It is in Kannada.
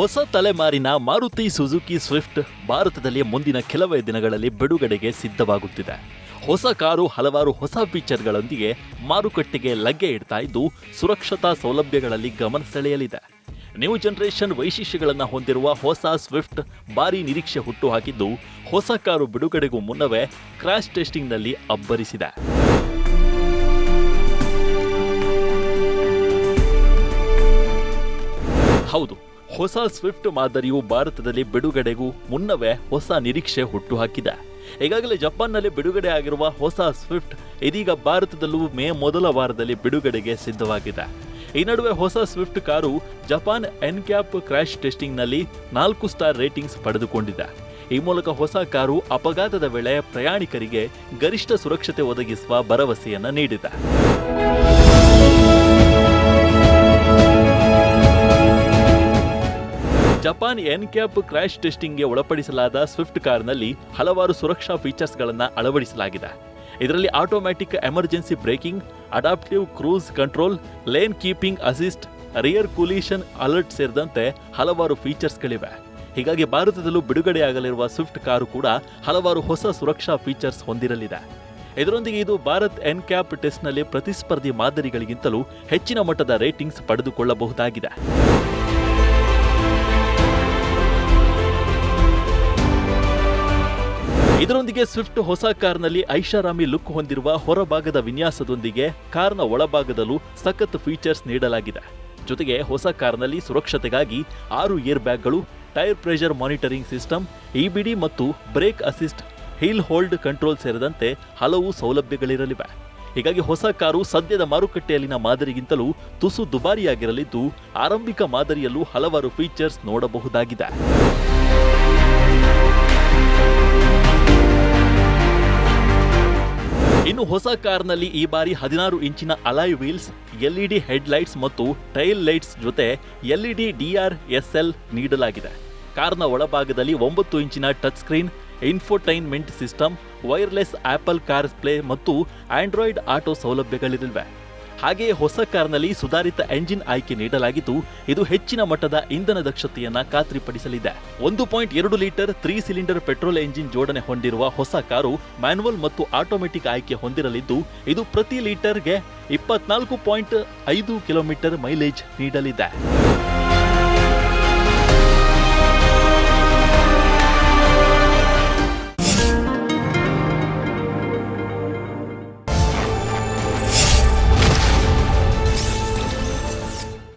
ಹೊಸ ತಲೆಮಾರಿನ ಮಾರುತಿ ಸುಜುಕಿ ಸ್ವಿಫ್ಟ್ ಭಾರತದಲ್ಲಿ ಮುಂದಿನ ಕೆಲವೇ ದಿನಗಳಲ್ಲಿ ಬಿಡುಗಡೆಗೆ ಸಿದ್ಧವಾಗುತ್ತಿದೆ. ಹೊಸ ಕಾರು ಹಲವಾರು ಹೊಸ ಫೀಚರ್ಗಳೊಂದಿಗೆ ಮಾರುಕಟ್ಟೆಗೆ ಲಗ್ಗೆ ಇಡ್ತಾ ಇದ್ದು ಸುರಕ್ಷತಾ ಸೌಲಭ್ಯಗಳಲ್ಲಿ ಗಮನ ಸೆಳೆಯಲಿದೆ. ನ್ಯೂ ಜನರೇಷನ್ ವೈಶಿಷ್ಟ್ಯಗಳನ್ನು ಹೊಂದಿರುವ ಹೊಸ ಸ್ವಿಫ್ಟ್ ಭಾರೀ ನಿರೀಕ್ಷೆ ಹುಟ್ಟುಹಾಕಿದ್ದು ಹೊಸ ಕಾರು ಬಿಡುಗಡೆಗೂ ಮುನ್ನವೇ ಕ್ರ್ಯಾಶ್ ಟೆಸ್ಟಿಂಗ್ನಲ್ಲಿ ಅಬ್ಬರಿಸಿದೆ. ಹೌದು, ಹೊಸ ಸ್ವಿಫ್ಟ್ ಮಾದರಿಯು ಭಾರತದಲ್ಲಿ ಬಿಡುಗಡೆಗೂ ಮುನ್ನವೇ ಹೊಸ ನಿರೀಕ್ಷೆ ಹುಟ್ಟುಹಾಕಿದೆ. ಈಗಾಗಲೇ ಜಪಾನ್ನಲ್ಲಿ ಬಿಡುಗಡೆ ಆಗಿರುವ ಹೊಸ ಸ್ವಿಫ್ಟ್ ಇದೀಗ ಭಾರತದಲ್ಲೂ ಮೇ ಮೊದಲ ವಾರದಲ್ಲಿ ಬಿಡುಗಡೆಗೆ ಸಿದ್ಧವಾಗಿದೆ. ಈ ನಡುವೆ ಹೊಸ Swift car Japan NCAP crash ಟೆಸ್ಟಿಂಗ್ನಲ್ಲಿ 4 ಸ್ಟಾರ್ ರೇಟಿಂಗ್ಸ್ ಪಡೆದುಕೊಂಡಿದೆ. ಈ ಮೂಲಕ ಹೊಸ ಕಾರು ಅಪಘಾತದ ವೇಳೆ ಪ್ರಯಾಣಿಕರಿಗೆ ಗರಿಷ್ಠ ಸುರಕ್ಷತೆ ಒದಗಿಸುವ ಭರವಸೆಯನ್ನ ನೀಡಿದೆ. ಜಪಾನ್ ಎನ್ಕ್ಯಾಪ್ ಕ್ರ್ಯಾಶ್ ಟೆಸ್ಟಿಂಗ್ಗೆ ಒಳಪಡಿಸಲಾದ ಸ್ವಿಫ್ಟ್ ಕಾರ್ನಲ್ಲಿ ಹಲವಾರು ಸುರಕ್ಷಾ ಫೀಚರ್ಸ್ಗಳನ್ನು ಅಳವಡಿಸಲಾಗಿದೆ. ಇದರಲ್ಲಿ automatic emergency breaking, adaptive cruise control, lane keeping assist, rear collision alert ಸೇರಿದಂತೆ ಹಲವಾರು ಫೀಚರ್ಸ್ಗಳಿವೆ. ಹೀಗಾಗಿ ಭಾರತದಲ್ಲೂ ಬಿಡುಗಡೆಯಾಗಲಿರುವ ಸ್ವಿಫ್ಟ್ ಕಾರು ಕೂಡ ಹಲವಾರು ಹೊಸ ಸುರಕ್ಷಾ ಫೀಚರ್ಸ್ ಹೊಂದಿರಲಿದೆ. ಇದರೊಂದಿಗೆ ಇದು ಭಾರತ್ ಎನ್ಕ್ಯಾಪ್ ಟೆಸ್ಟ್ನಲ್ಲಿ ಪ್ರತಿಸ್ಪರ್ಧಿ ಮಾದರಿಗಳಿಗಿಂತಲೂ ಹೆಚ್ಚಿನ ಮಟ್ಟದ ರೇಟಿಂಗ್ಸ್ ಪಡೆದುಕೊಳ್ಳಬಹುದಾಗಿದೆ. ಇದರೊಂದಿಗೆ ಸ್ವಿಫ್ಟ್ ಹೊಸ ಕಾರ್ನಲ್ಲಿ ಐಷಾರಾಮಿ ಲುಕ್ ಹೊಂದಿರುವ ಹೊರಭಾಗದ ವಿನ್ಯಾಸದೊಂದಿಗೆ ಕಾರ್ನ ಒಳಭಾಗದಲ್ಲೂ ಸಖತ್ ಫೀಚರ್ಸ್ ನೀಡಲಾಗಿದೆ. ಜೊತೆಗೆ ಹೊಸ ಕಾರ್ನಲ್ಲಿ ಸುರಕ್ಷತೆಗಾಗಿ 6 ಏರ್ ಬ್ಯಾಗ್ಗಳು, tyre pressure monitoring system, EBD ಮತ್ತು brake assist, hill hold control ಸೇರಿದಂತೆ ಹಲವು ಸೌಲಭ್ಯಗಳಿರಲಿವೆ. ಹೀಗಾಗಿ ಹೊಸ ಕಾರು ಸದ್ಯದ ಮಾರುಕಟ್ಟೆಯಲ್ಲಿನ ಮಾದರಿಗಿಂತಲೂ ತುಸು ದುಬಾರಿಯಾಗಿರಲಿದ್ದು ಆರಂಭಿಕ ಮಾದರಿಯಲ್ಲೂ ಹಲವಾರು ಫೀಚರ್ಸ್ ನೋಡಬಹುದಾಗಿದೆ. ಇನ್ನು ಹೊಸ ಕಾರ್ನಲ್ಲಿ ಈ ಬಾರಿ 16 ಇಂಚಿನ ಅಲಾಯ್ ವೀಲ್ಸ್, ಎಲ್ಇಡಿ ಹೆಡ್ಲೈಟ್ಸ್ ಮತ್ತು ಟೈಲ್ ಲೈಟ್ಸ್ ಜೊತೆ ಎಲ್ಇಡಿ DRSL ನೀಡಲಾಗಿದೆ. ಕಾರ್ನ ಒಳಭಾಗದಲ್ಲಿ 9 ಇಂಚಿನ touch screen, infotainment system, wireless apple car play ಮತ್ತು ಆಂಡ್ರಾಯ್ಡ್ ಆಟೋ ಸೌಲಭ್ಯಗಳಿವೆ. ಹಾಗೆಯೇ ಹೊಸ ಕಾರ್ನಲ್ಲಿ ಸುಧಾರಿತ ಎಂಜಿನ್ ಆಯ್ಕೆ ನೀಡಲಾಗಿದ್ದು ಇದು ಹೆಚ್ಚಿನ ಮಟ್ಟದ ಇಂಧನ ದಕ್ಷತೆಯನ್ನ ಖಾತ್ರಿಪಡಿಸಲಿದೆ. 1.2 ಲೀಟರ್ 3 ಸಿಲಿಂಡರ್ ಪೆಟ್ರೋಲ್ ಎಂಜಿನ್ ಜೋಡಣೆ ಹೊಂದಿರುವ ಹೊಸ ಕಾರು ಮ್ಯಾನ್ಯುವಲ್ ಮತ್ತು ಆಟೋಮೆಟಿಕ್ ಆಯ್ಕೆ ಹೊಂದಿರಲಿದ್ದು ಇದು ಪ್ರತಿ ಲೀಟರ್ಗೆ 24.5 ಕಿಲೋಮೀಟರ್ ಮೈಲೇಜ್ ನೀಡಲಿದೆ.